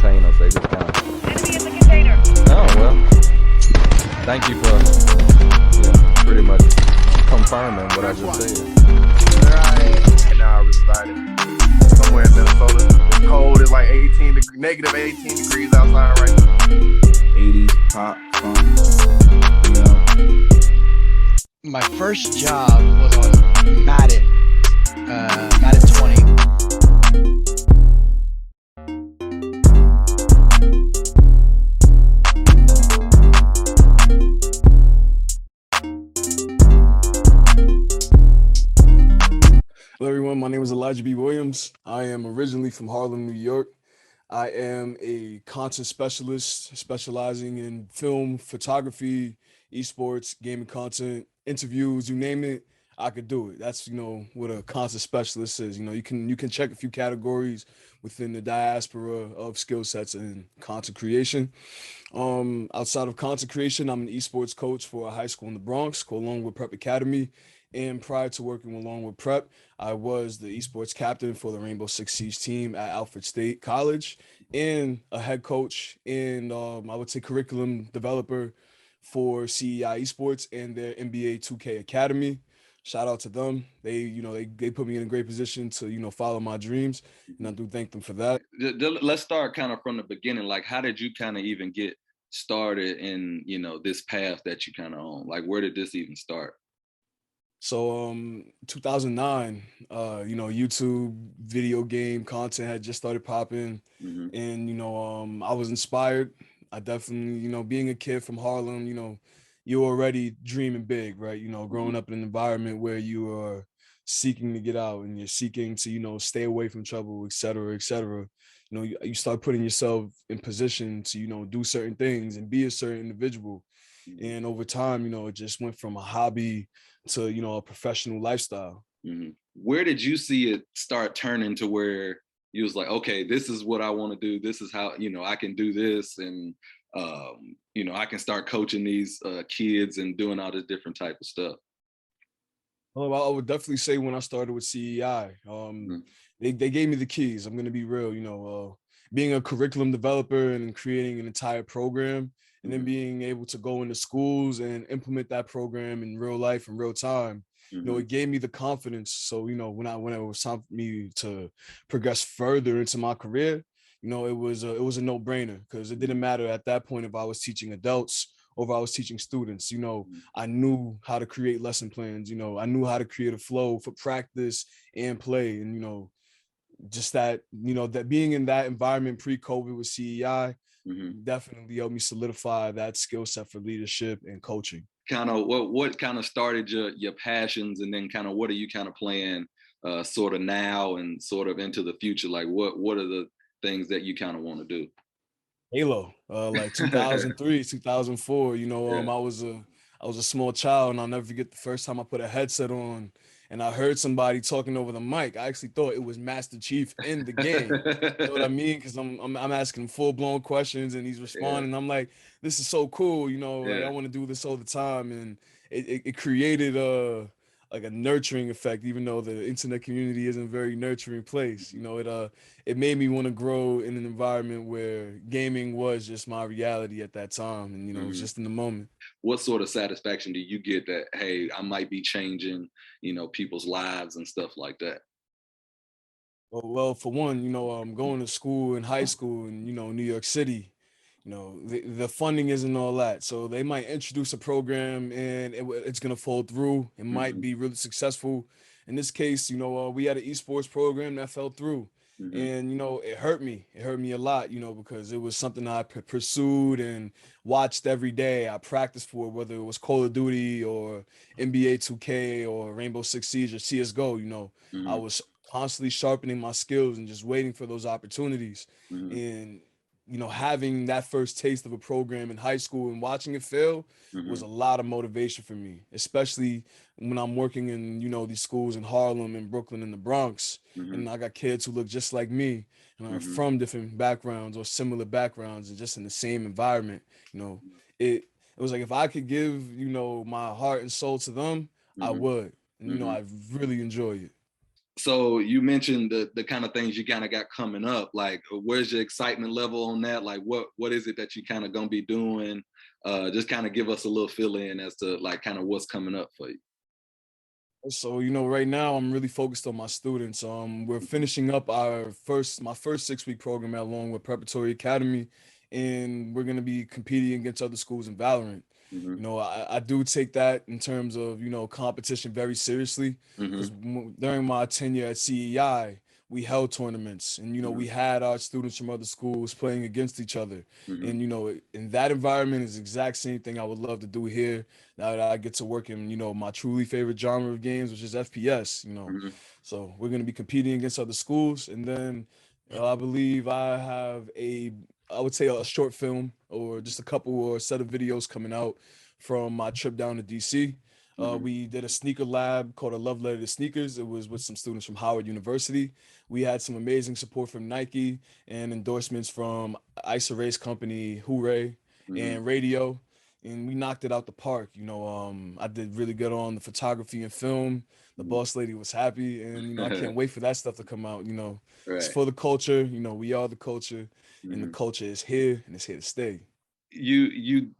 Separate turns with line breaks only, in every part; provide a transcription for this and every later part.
container, so they just kind of.
Enemy in the container.
Oh well. Thank you for pretty much confirming what I just said.
Right now, I resided somewhere in Minnesota. It's cold. It's like negative 18 degrees outside right now.
80s pop funk, you know.
My first job was on Madden 20.
Hello everyone, my name is Elijah B. Williams. I am originally from Harlem, New York. I am a content specialist specializing in film, photography, esports, gaming content, interviews, you name it, I could do it. That's, what a content specialist is. You can check a few categories within the diaspora of skill sets in content creation. Outside of content creation, I'm an esports coach for a high school in the Bronx called Longwood Preparatory Academy. And prior to working with Longwood Prep, I was the esports captain for the Rainbow Six Siege team at Alfred State College and a head coach and I would say curriculum developer for CEI Esports and their NBA 2K Academy. Shout out to them. They put me in a great position to, follow my dreams, and I do thank them for that.
Let's start kind of from the beginning. Like, how did you kind of even get started in, this path that you kind of on? Like, where did this even start?
So 2009, YouTube video game content had just started popping, and I was inspired. I definitely, being a kid from Harlem, you're already dreaming big, right? Growing up in an environment where you are seeking to get out and you're seeking to, stay away from trouble, et cetera, et cetera. You start putting yourself in position to, do certain things and be a certain individual. And over time, it just went from a hobby to, a professional lifestyle.
Where did you see it start turning to where you was like, okay, this is what I want to do. This is how, I can do this. And, I can start coaching these kids and doing all this different type of stuff.
Oh, I would definitely say when I started with CEI, they gave me the keys. I'm going to be real, being a curriculum developer and creating an entire program, and then being able to go into schools and implement that program in real life in real time. It gave me the confidence. So, when it was time for me to progress further into my career, it was a no-brainer, because it didn't matter at that point if I was teaching adults or if I was teaching students. I knew how to create lesson plans. I knew how to create a flow for practice and play. And, just that, that being in that environment pre-COVID with CEI, definitely helped me solidify that skill set for leadership and coaching.
Kind of what kind of started your passions, and then kind of what are you kind of playing sort of now and sort of into the future? Like what are the things that you kind of want to do?
Halo, like 2003, 2004, I was a small child, and I'll never forget the first time I put a headset on and I heard somebody talking over the mic. I actually thought it was Master Chief in the game. You know what I mean? Because I'm asking full-blown questions and he's responding. Yeah. I'm like, this is so cool, like I want to do this all the time. And it created like a nurturing effect, even though the internet community isn't a very nurturing place. It made me want to grow in an environment where gaming was just my reality at that time, and it was just in the moment.
What sort of satisfaction do you get that, hey, I might be changing, people's lives and stuff like that?
Well, for one, I'm going to school in high school in, New York City. The funding isn't all that. So they might introduce a program and it's going to fall through. It might be really successful. In this case, we had an esports program that fell through. And, it hurt me. It hurt me a lot, because it was something I pursued and watched every day. I practiced for, whether it was Call of Duty or NBA 2K or Rainbow Six Siege or CSGO. I was constantly sharpening my skills and just waiting for those opportunities. And having that first taste of a program in high school and watching it fail was a lot of motivation for me, especially when I'm working in, these schools in Harlem and Brooklyn and the Bronx. And I got kids who look just like me and are from different backgrounds or similar backgrounds and just in the same environment. It was like, if I could give, my heart and soul to them, I would. And, I really enjoy it.
So you mentioned the kind of things you kind of got coming up. Like, where's your excitement level on that? Like, what is it that you kind of gonna be doing? Just kind of give us a little fill in as to like kind of what's coming up for you.
So, right now I'm really focused on my students. We're finishing up my first 6-week program at Longwood Preparatory Academy, and we're gonna be competing against other schools in Valorant.
Mm-hmm.
I do take that in terms of, competition very seriously,
Mm-hmm.
because during my tenure at CEI, we held tournaments, and, we had our students from other schools playing against each other.
Mm-hmm.
And, in that environment is the exact same thing I would love to do here now that I get to work in, my truly favorite genre of games, which is FPS.
Mm-hmm.
So we're going to be competing against other schools. And then I believe I have I would say a short film or just a couple or set of videos coming out from my trip down to DC.
Mm-hmm.
We did a sneaker lab called A Love Letter to Sneakers. It was with some students from Howard University. We had some amazing support from Nike and endorsements from Issa Rae's company, Hooray,
Mm-hmm.
and Raedio, and we knocked it out the park. I did really good on the photography and film. The boss lady was happy, and I can't wait for that stuff to come out. It's
Right.
for the culture. We are the culture, and the
Mm-hmm.
culture is here, and it's here to stay.
You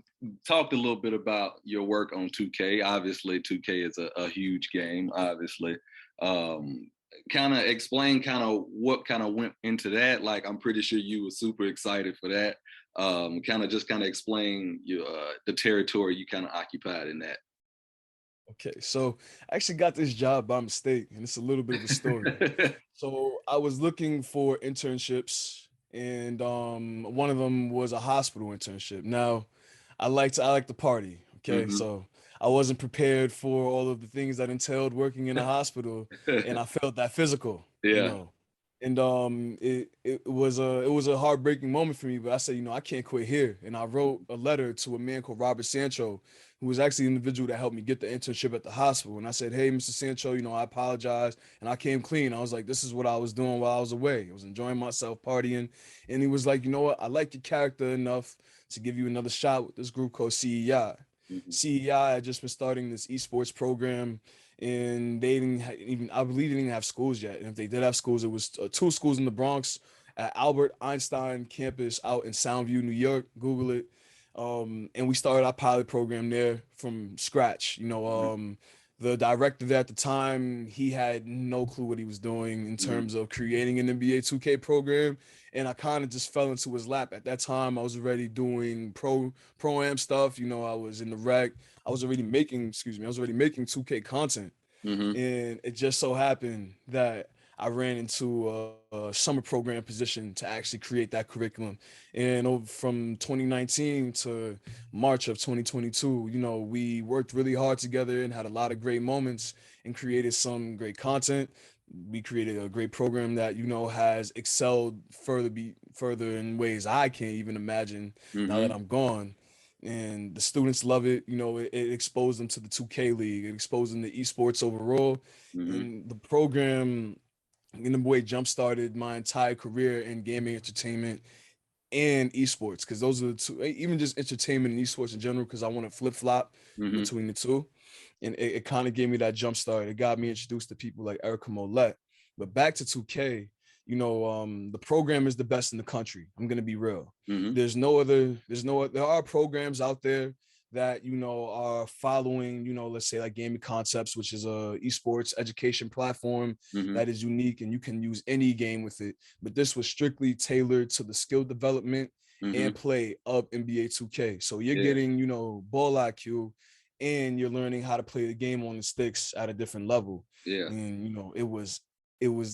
talked a little bit about your work on 2K. Obviously, 2K is a huge game. Obviously, kind of explain kind of what kind of went into that. Like, I'm pretty sure you were super excited for that. Kind of explain your the territory you kind of occupied in that.
Okay, so I actually got this job by mistake, and it's a little bit of a story. So I was looking for internships, and one of them was a hospital internship. Now, I like to party. Okay,
Mm-hmm.
so I wasn't prepared for all of the things that entailed working in a hospital, and I felt that physical.
Yeah.
And it was a heartbreaking moment for me, but I said, I can't quit here. And I wrote a letter to a man called Robert Sancho, who was actually the individual that helped me get the internship at the hospital. And I said, hey, Mr. Sancho, I apologize. And I came clean. I was like, this is what I was doing while I was away. I was enjoying myself, partying. And he was like, you know what? I like your character enough to give you another shot with this group called CEI.
Mm-hmm.
CEI had just been starting this esports program, and they I believe they didn't have schools yet. And if they did have schools, it was 2 schools in the Bronx at Albert Einstein campus out in Soundview, New York. Google it. And we started our pilot program there from scratch. The director there at the time, he had no clue what he was doing in terms of creating an NBA 2K program. And I kind of just fell into his lap. At that time, I was already doing pro-am stuff. I was in the rec. I was already making 2K content.
Mm-hmm.
And it just so happened that I ran into a summer program position to actually create that curriculum. And from 2019 to March of 2022, we worked really hard together and had a lot of great moments and created some great content. We created a great program that, has excelled further in ways I can't even imagine now that I'm gone. And the students love it. It exposed them to the 2K League. It exposed them to esports overall.
Mm-hmm.
And the program, in a way, jump-started my entire career in gaming entertainment and esports, because those are the two, even just entertainment and esports in general, because I want to flip-flop
Mm-hmm.
between the two. And it kind of gave me that jump start. It got me introduced to people like Erica Mollett. But back to 2K, the program is the best in the country. I'm gonna be real.
Mm-hmm.
There are programs out there that are following, let's say like Gaming Concepts, which is a esports education platform
Mm-hmm.
that is unique and you can use any game with it. But this was strictly tailored to the skill development and play of NBA 2K. So you're getting, ball IQ, and you're learning how to play the game on the sticks at a different level.
Yeah.
And it was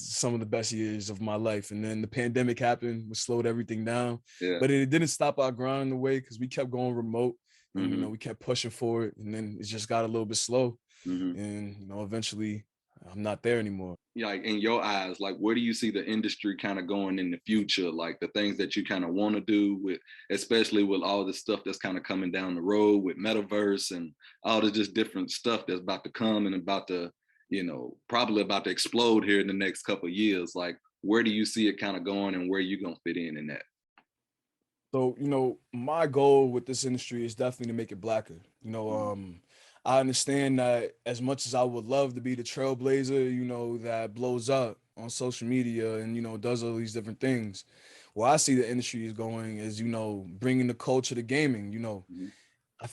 some of the best years of my life. And then the pandemic happened, which slowed everything down.
Yeah.
But it didn't stop our grind in the way, because we kept going remote. And
Mm-hmm.
we kept pushing for it, and then it just got a little bit slow.
Mm-hmm.
And eventually I'm not there anymore.
Like, in your eyes, like, where do you see the industry kind of going in the future? Like, the things that you kind of want to do with, especially with all the stuff that's kind of coming down the road with metaverse and all the just different stuff that's about to come and about to, probably about to explode here in the next couple of years. Like, where do you see it kind of going, and where are you gonna fit in that?
So, my goal with this industry is definitely to make it blacker. I understand that as much as I would love to be the trailblazer, you know, that blows up on social media and, you know, does all these different things, where I see the industry is going is, you know, bringing the culture to gaming. You know,
Mhm.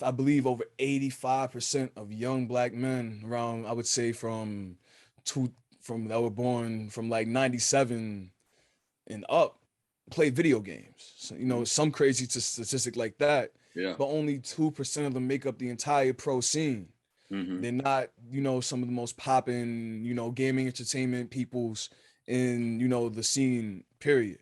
I believe over 85% of young black men around, I would say from that were born from like 97 and up play video games. So, you know, some crazy statistic like that,
Yeah.
but only 2% of them make up the entire pro scene.
Hmm.
They're not, you know, some of the most popping, you know, gaming entertainment peoples in, you know, the scene, period.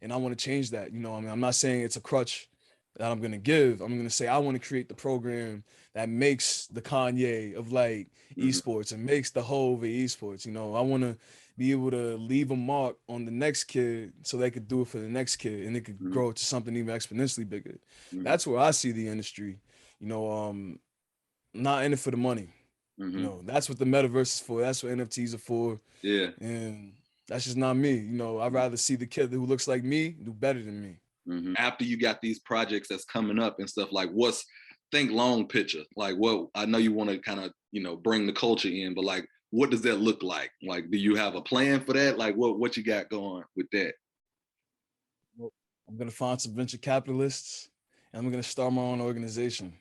And I want to change that. You know, I mean, I'm not saying it's a crutch that I'm gonna give. I'm gonna say I want to create the program that makes the Kanye of like
Hmm.
esports and makes the whole of esports. You know, I want to be able to leave a mark on the next kid so they could do it for the next kid and it could
Hmm.
grow to something even exponentially bigger.
Hmm.
That's where I see the industry. You know, not in it for the money. You
Hmm.
know, that's what the metaverse is for. That's what NFTs are for.
Yeah.
And that's just not me. You know, I'd rather see the kid who looks like me do better than me.
Hmm. After you got these projects that's coming up and stuff, like think long picture, like what I know you want to kind of, you know, bring the culture in, but like what does that look like? Like, do you have a plan for that? Like what you got going with that?
Well, I'm gonna find some venture capitalists and I'm gonna start my own organization.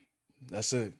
That's it.